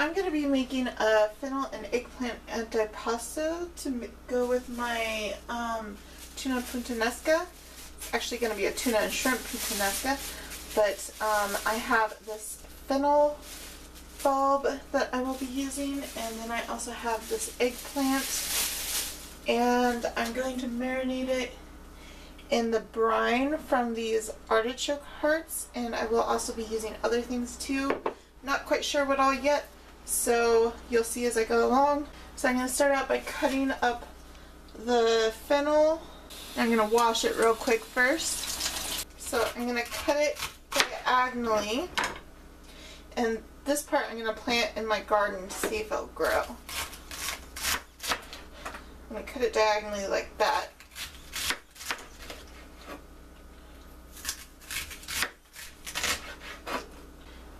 I'm going to be making a fennel and eggplant antipasto to go with my tuna puttanesca. It's actually going to be a tuna and shrimp puttanesca, but I have this fennel bulb that I will be using, and then I also have this eggplant, and I'm going to marinate it in the brine from these artichoke hearts, and I will also be using other things too. Not quite sure what all yet, so you'll see as I go along. So I'm going to start out by cutting up the fennel. I'm going to wash it real quick first. So I'm going to cut it diagonally, and this part I'm going to plant in my garden to see if it'll grow. I'm going to cut it diagonally like that.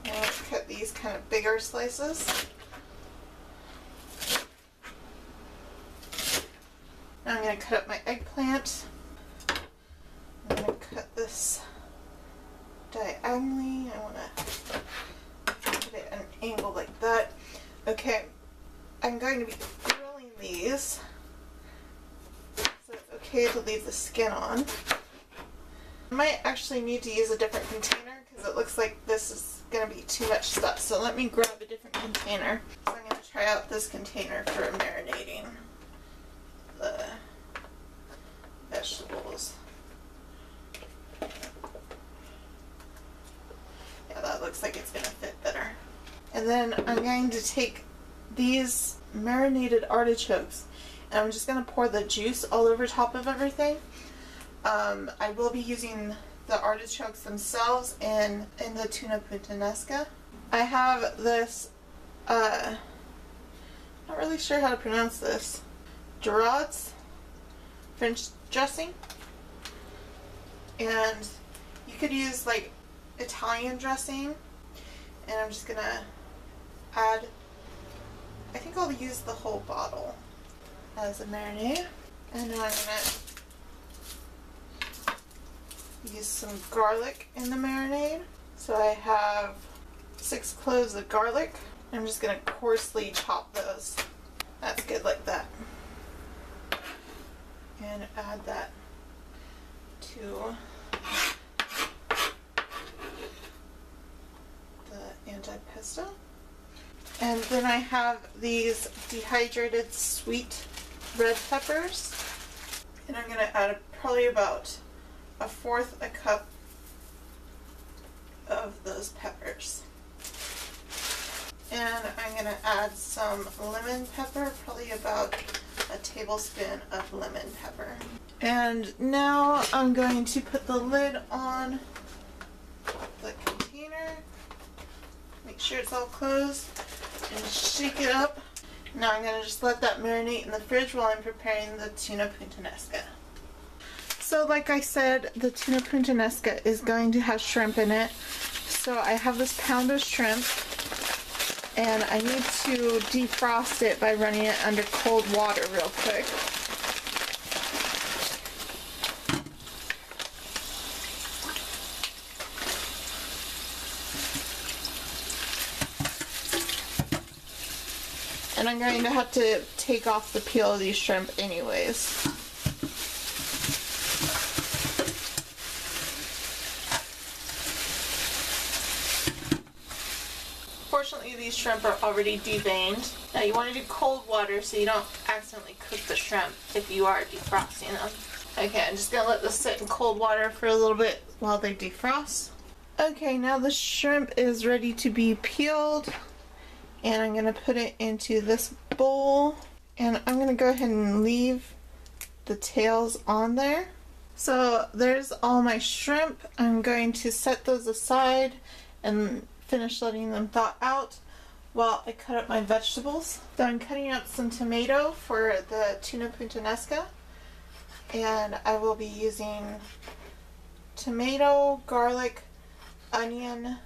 And let's cut these kind of bigger slices. Now I'm going to cut up my eggplant. I'm going to cut this diagonally. I want to put it at an angle like that. Okay, I'm going to be grilling these, so it's okay to leave the skin on. I might actually need to use a different container because it looks like this is going to be too much stuff, so let me grab a different container. So I'm going to try out this container for marinating the vegetables. Yeah, that looks like it's going to fit better. And then I'm going to take these marinated artichokes and I'm just going to pour the juice all over top of everything. I will be using the artichokes themselves in the tuna puttanesca. I have this, not really sure how to pronounce this, Gerard's French dressing, and you could use like Italian dressing, and I'm just gonna add, I think I'll use the whole bottle as a marinade, and then I'm gonna use some garlic in the marinade. So I have 6 cloves of garlic. I'm just gonna coarsely chop those. That's good like that. And add that to the antipasto. And then I have these dehydrated sweet red peppers. And I'm gonna add probably about 1/4 a cup of those peppers. And I'm going to add some lemon pepper, probably about a tablespoon of lemon pepper. And now I'm going to put the lid on the container, make sure it's all closed, and shake it up. Now I'm going to just let that marinate in the fridge while I'm preparing the tuna puttanesca. So like I said, the tuna puttanesca is going to have shrimp in it. So I have this pound of shrimp, and I need to defrost it by running it under cold water real quick. And I'm going to have to take off the peel of these shrimp anyways. Fortunately, these shrimp are already deveined. Now you want to do cold water so you don't accidentally cook the shrimp if you are defrosting them. Okay, I'm just going to let this sit in cold water for a little bit while they defrost. Okay, now the shrimp is ready to be peeled, and I'm going to put it into this bowl, and I'm going to go ahead and leave the tails on there. So there's all my shrimp. I'm going to set those aside and finish letting them thaw out while I cut up my vegetables. So I'm cutting up some tomato for the tuna puttanesca, and I will be using tomato, garlic, onion,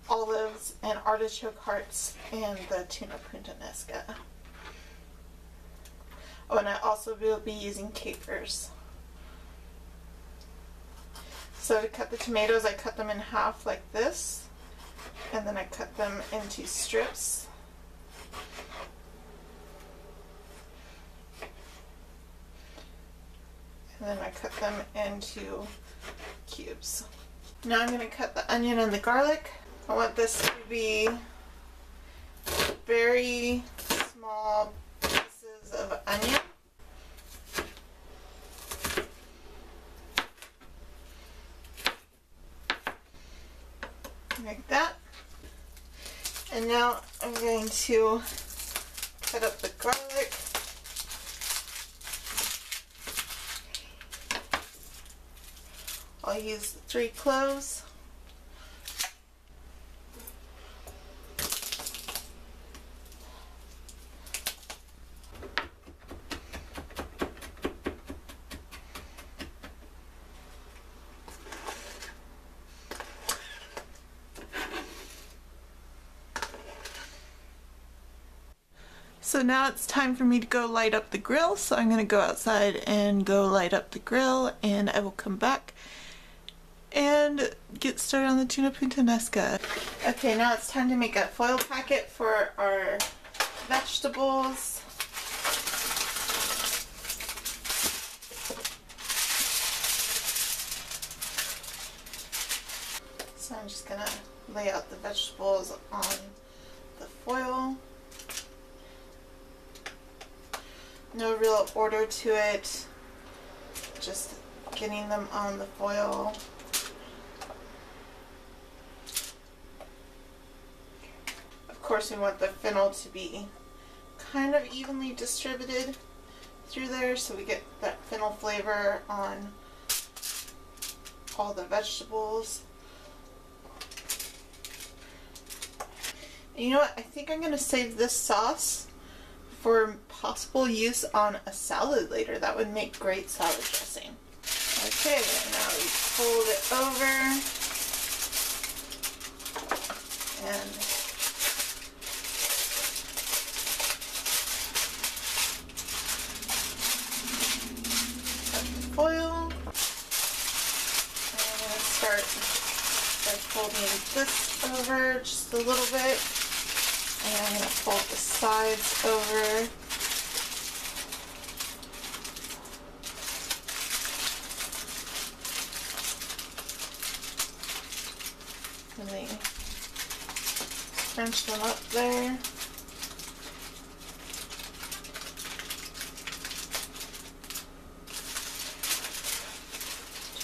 olives, and artichoke hearts in the tuna puttanesca. Oh, and I also will be using capers. So to cut the tomatoes, I cut them in half like this, and then I cut them into strips into cubes. Now I'm going to cut the onion and the garlic. I want this to be very small pieces of onion. Like that. And now I'm going to cut up the garlic. I'll use 3 cloves. So now it's time for me to go light up the grill, so I'm going to go outside and go light up the grill, and I will come back and get started on the tuna puttanesca. Okay, now it's time to make a foil packet for our vegetables. So I'm just going to lay out the vegetables on the foil. No real order to it, just getting them on the foil. Of course, we want the fennel to be kind of evenly distributed through there so we get that fennel flavor on all the vegetables. And you know what? I think I'm going to save this sauce for possible use on a salad later. That would make great salad dressing. Okay, now we fold it over and cut the foil. And I'm going to start by folding this over just a little bit. And I'm going to fold the sides over. And then scrunch them up there.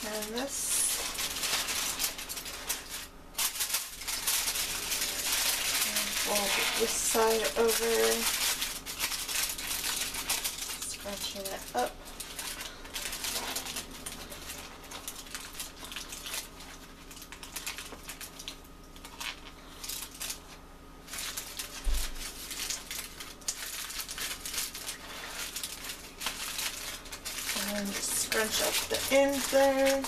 Turn this. Fold this side over, scrunching it up. And just scrunch up the ends there.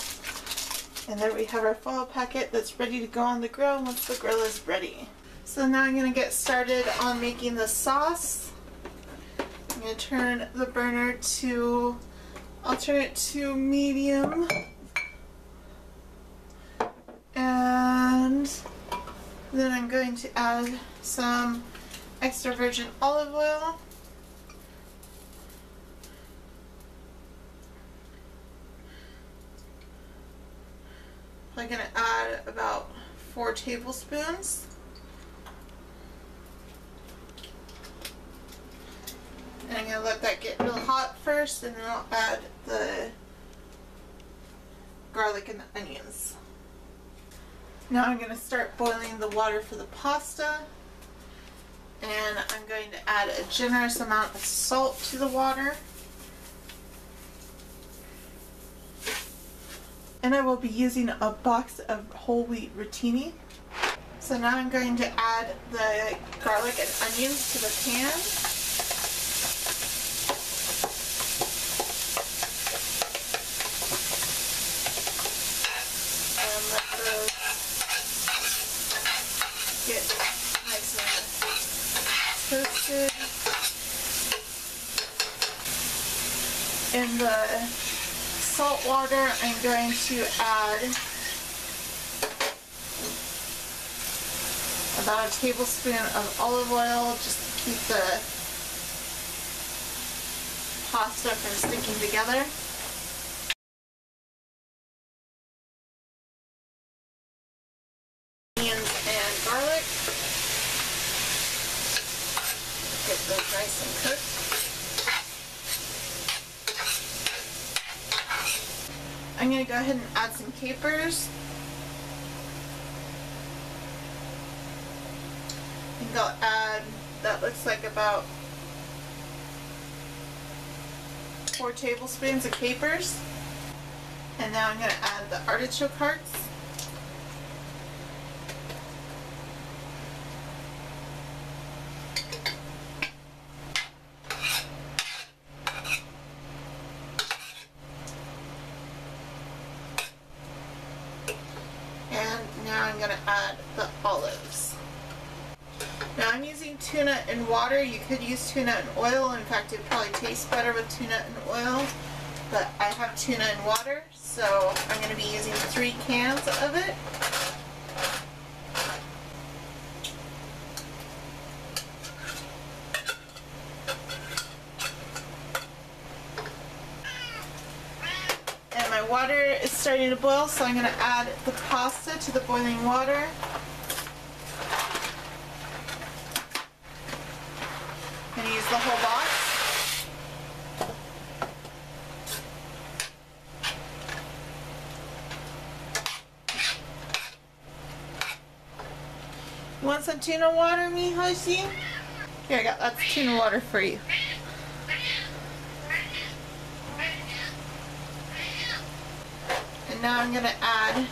And there we have our foil packet that's ready to go on the grill once the grill is ready. So now I'm going to get started on making the sauce. I'm going to turn the burner to, I'll turn it to medium. And then I'm going to add some extra virgin olive oil. I'm going to add about 4 tablespoons. And I'm going to let that get real hot first, and then I'll add the garlic and the onions. Now I'm going to start boiling the water for the pasta, and I'm going to add a generous amount of salt to the water. And I will be using a box of whole wheat ritoni. So now I'm going to add the garlic and onions to the pan. And let those get nice and toasted. In the salt water, I'm going to add about a tablespoon of olive oil just to keep the pasta from sticking together. get those nice and cooked. I'm going to go ahead and add some capers. I think I'll add, that looks like about 4 tablespoons of capers. And now I'm going to add the artichoke hearts. And now I'm going to add the olives. Now I'm using tuna in water. You could use tuna in oil. In fact, it would probably taste better with tuna in oil. But I have tuna in water, so I'm going to be using 3 cans of it. And my water is starting to boil, so I'm going to add the pasta to the boiling water. I'm going to use the whole box. You want some tuna water, mihoshi? Here, I got lots of tuna water for you. And now I'm going to add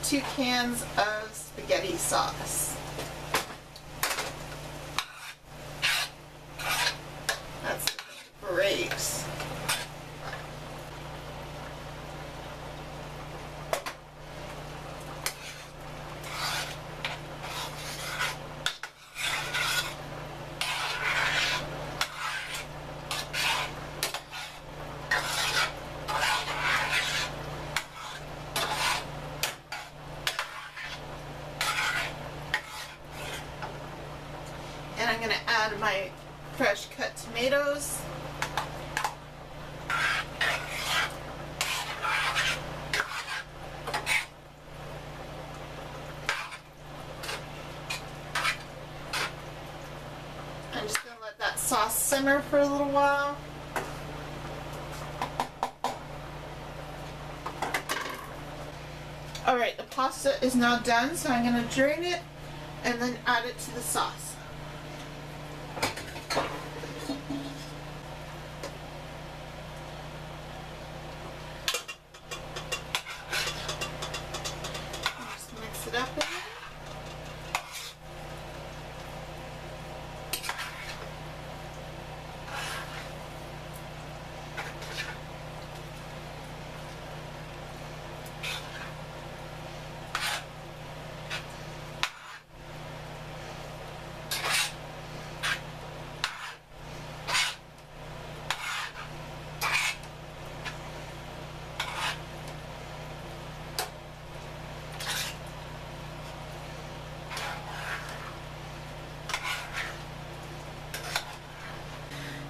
2 cans of spaghetti sauce. That's great. And I'm going to add my fresh cut tomatoes. I'm just going to let that sauce simmer for a little while. Alright, the pasta is now done, so I'm going to drain it and then add it to the sauce. Just mix it up in there.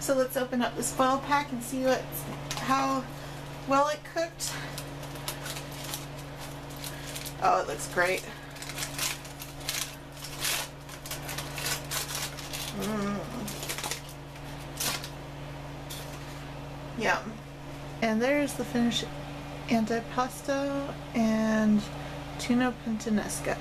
So let's open up this foil pack and see how well it cooked. Oh, it looks great. Yum. And there's the finished antipasto and tuna puttanesca.